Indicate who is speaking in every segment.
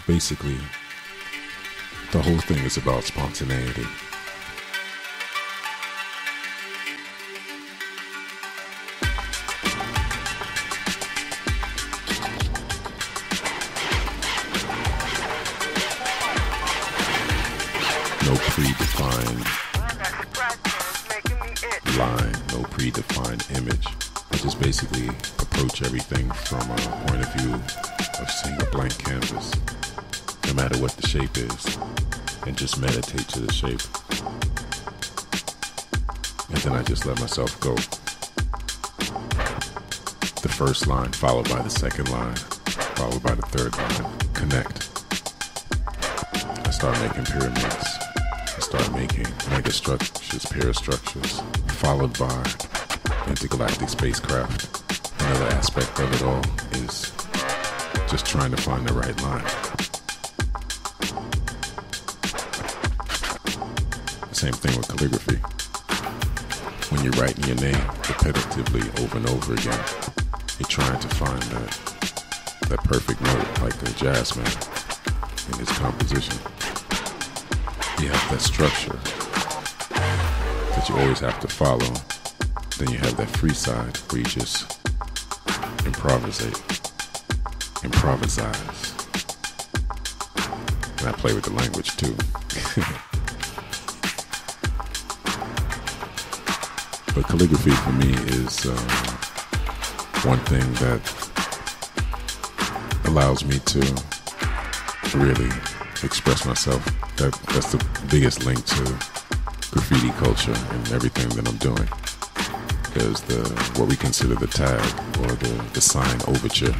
Speaker 1: Basically, the whole thing is about spontaneity. No predefined line, no predefined image. I just basically approach everything from a point of view of seeing a blank canvas, no matter what the shape is, and just meditate to the shape. And then I just let myself go. The first line followed by the second line, followed by the third line. Connect. I start making pyramids. I start making megastructures, parastructures, followed by intergalactic spacecraft. Another aspect of it all is just trying to find the right line. Same thing with calligraphy. When you're writing your name repetitively over and over again, you're trying to find that perfect note, like a jazz man in his composition. You have that structure that you always have to follow. Then you have that free side where you just improvise. And I play with the language too. But calligraphy for me is one thing that allows me to really express myself. That's the biggest link to graffiti culture and everything that I'm doing. There's what we consider the tag or the sign overture.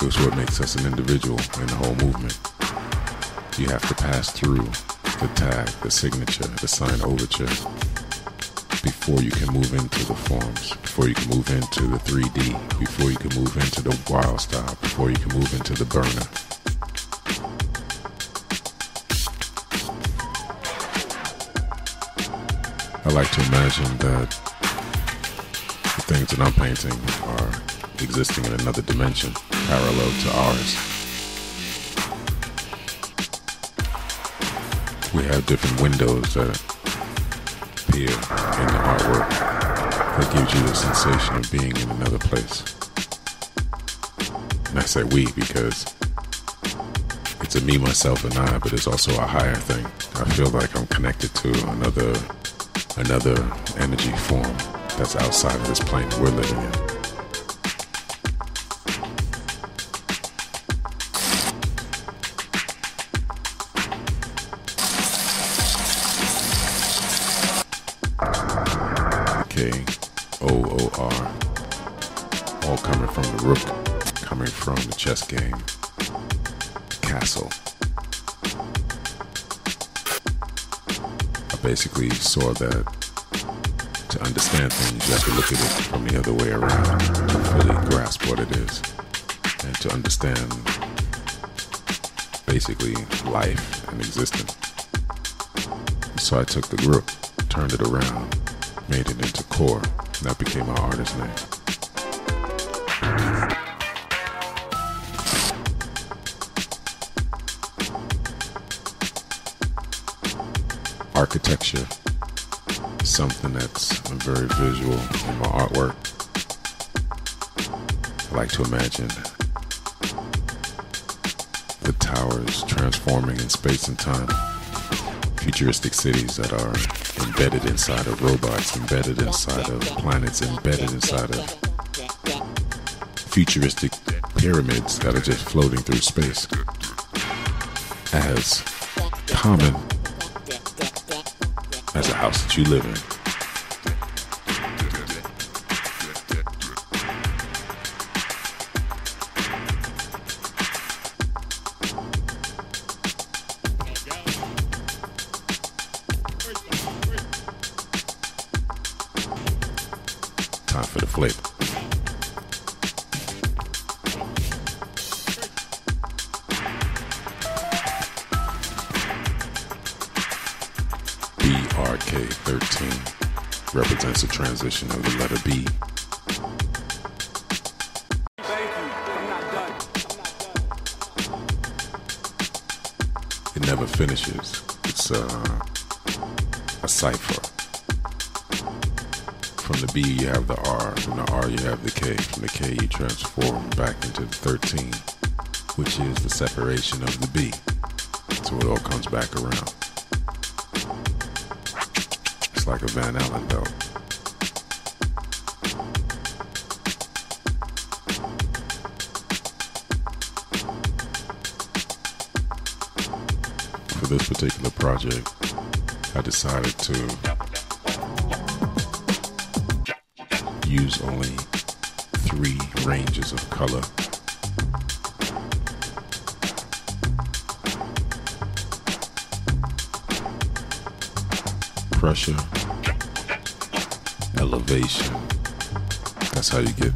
Speaker 1: It's what makes us an individual in the whole movement. You have to pass through the tag, the signature, the sign overture before you can move into the forms, before you can move into the 3D, before you can move into the wild style, before you can move into the burner. I like to imagine that the things that I'm painting are existing in another dimension, parallel to ours. We have different windows that appear in the artwork that gives you the sensation of being in another place. And I say we because it's a me, myself, and I, but it's also a higher thing. I feel like I'm connected to another energy form that's outside of this plane that we're living in. K-O-O-R, all coming from the rook, coming from the chess game, castle. I basically saw that to understand things, you have to look at it from the other way around to fully grasp what it is and to understand basically life and existence. So I took the rook, turned it around, made it into core, and that became my artist name. Architecture is something that's very visual in my artwork. I like to imagine the towers transforming in space and time. Futuristic cities that are embedded inside of robots, embedded inside of planets, embedded inside of futuristic pyramids that are just floating through space. As common as a house that you live in. Time for the flip. BRK13 represents a transition of the letter B. It never finishes. It's a cipher. From the B you have the R, from the R you have the K, from the K you transform back into the 13, which is the separation of the B. So it all comes back around. It's like a Van Allen belt. For this particular project, I decided to use only 3 ranges of color. Pressure, elevation, that's how you get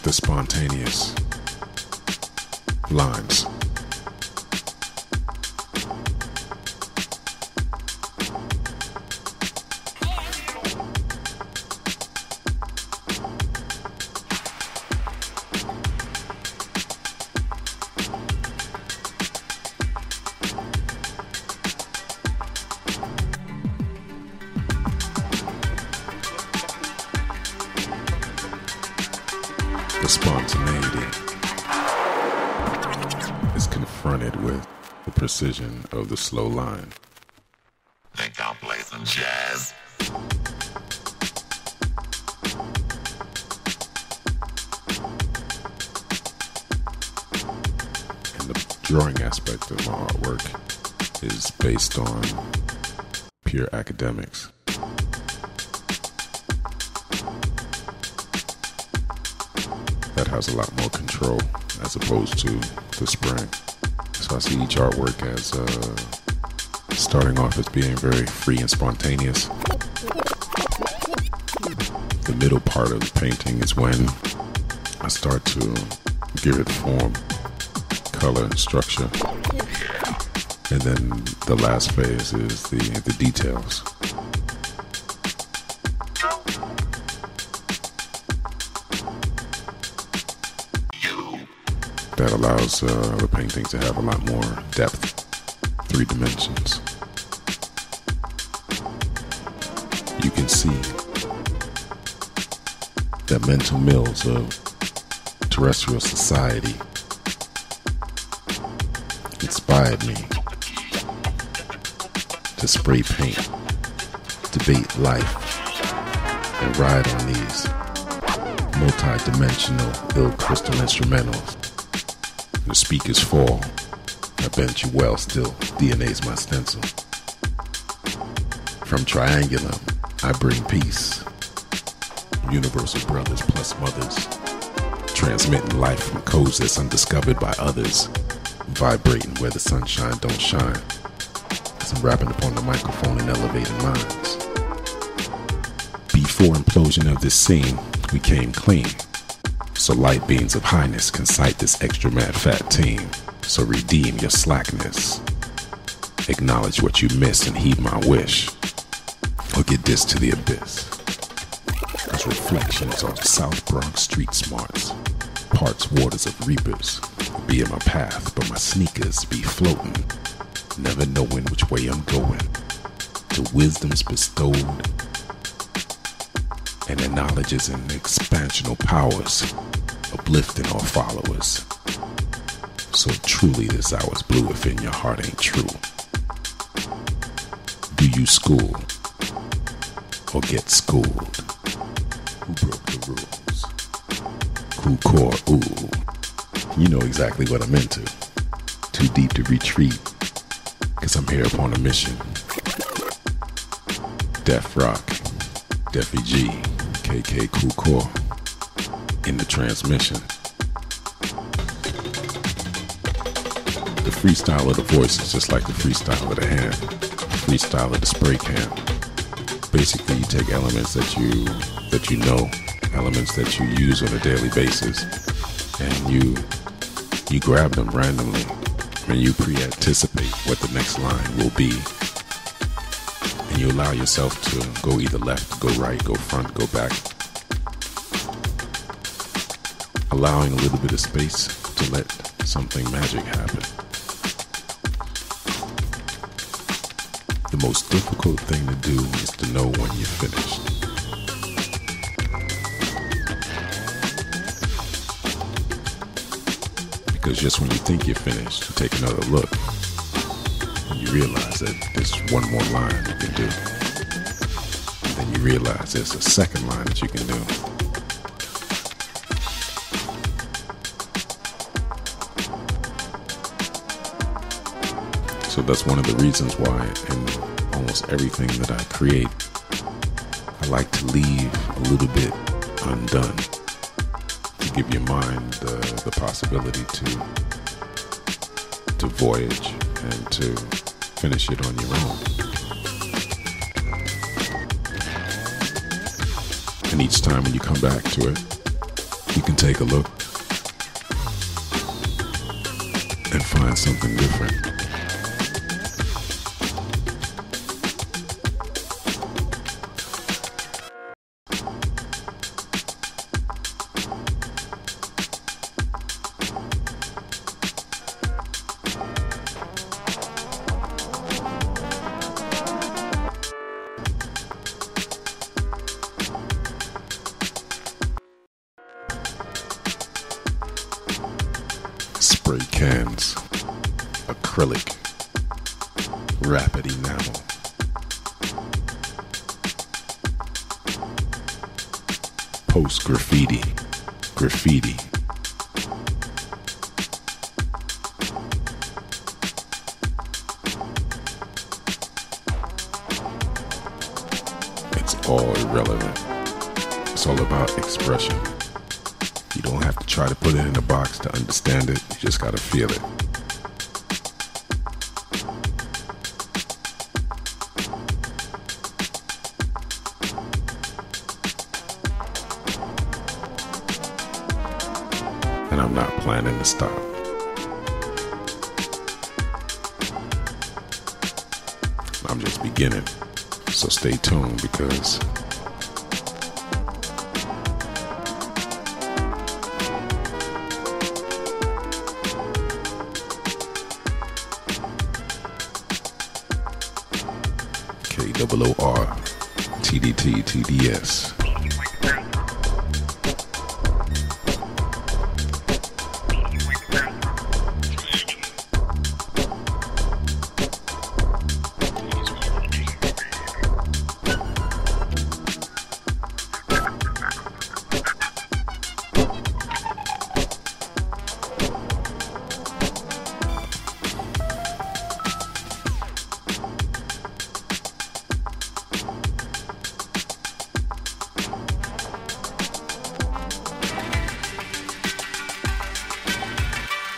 Speaker 1: the spontaneous lines. The spontaneity is confronted with the precision of the slow line.
Speaker 2: Think I'll play some jazz?
Speaker 1: And the drawing aspect of my artwork is based on pure academics. That has a lot more control as opposed to the spring. So I see each artwork as starting off as being very free and spontaneous. The middle part of the painting is when I start to give it form, color, and structure. And then the last phase is the details. That allows the painting to have a lot more depth, 3 dimensions. You can see the mental mills of terrestrial society inspired me to spray paint, debate life, and ride on these multi-dimensional ill crystal instrumentals. The speakers fall. I bent you well still. DNA's my stencil. From Triangulum, I bring peace. Universal brothers plus mothers. Transmitting life from codes that's undiscovered by others. Vibrating where the sunshine don't shine. As I'm rapping upon the microphone and elevating minds. Before implosion of this scene, we came clean. So light beings of highness can cite this extra mad fat team. So redeem your slackness. Acknowledge what you miss and heed my wish. Or get this to the abyss. Cause reflections are South Bronx street smarts. Parts waters of reapers. Be in my path, but my sneakers be floating. Never knowing which way I'm going. To wisdom's bestowed. And their knowledges and expansional powers, uplifting all followers. So truly this hour's blue if in your heart ain't true. Do you school or get schooled? Who broke the rules? Who core ooh? You know exactly what I'm into. Too deep to retreat, cause I'm here upon a mission. Def Rock, Defy G, KK Cool Core, in the transmission. The freestyle of the voice is just like the freestyle of the hand, freestyle of the spray can. Basically, you take elements that you know, elements that you use on a daily basis, and you grab them randomly, and you pre-anticipate what the next line will be, and you allow yourself to go either left, go right, go front, go back, allowing a little bit of space to let something magic happen. The most difficult thing to do is to know when you're finished. Because just when you think you're finished, you take another look and you realize that there's one more line you can do. And then you realize there's a second line that you can do. So that's one of the reasons why in almost everything that I create, I like to leave a little bit undone to give your mind the possibility to voyage and to finish it on your own. And each time when you come back to it, you can take a look and find something different. Spray cans, acrylic, rapid enamel, post graffiti, it's all irrelevant. It's all about expression. You don't have to try to put it in a box to understand it. You just gotta feel it. And I'm not planning to stop. I'm just beginning. So stay tuned because KOOR, TDT, TDS.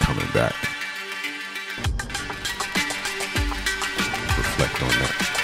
Speaker 1: Coming back. Reflect on that.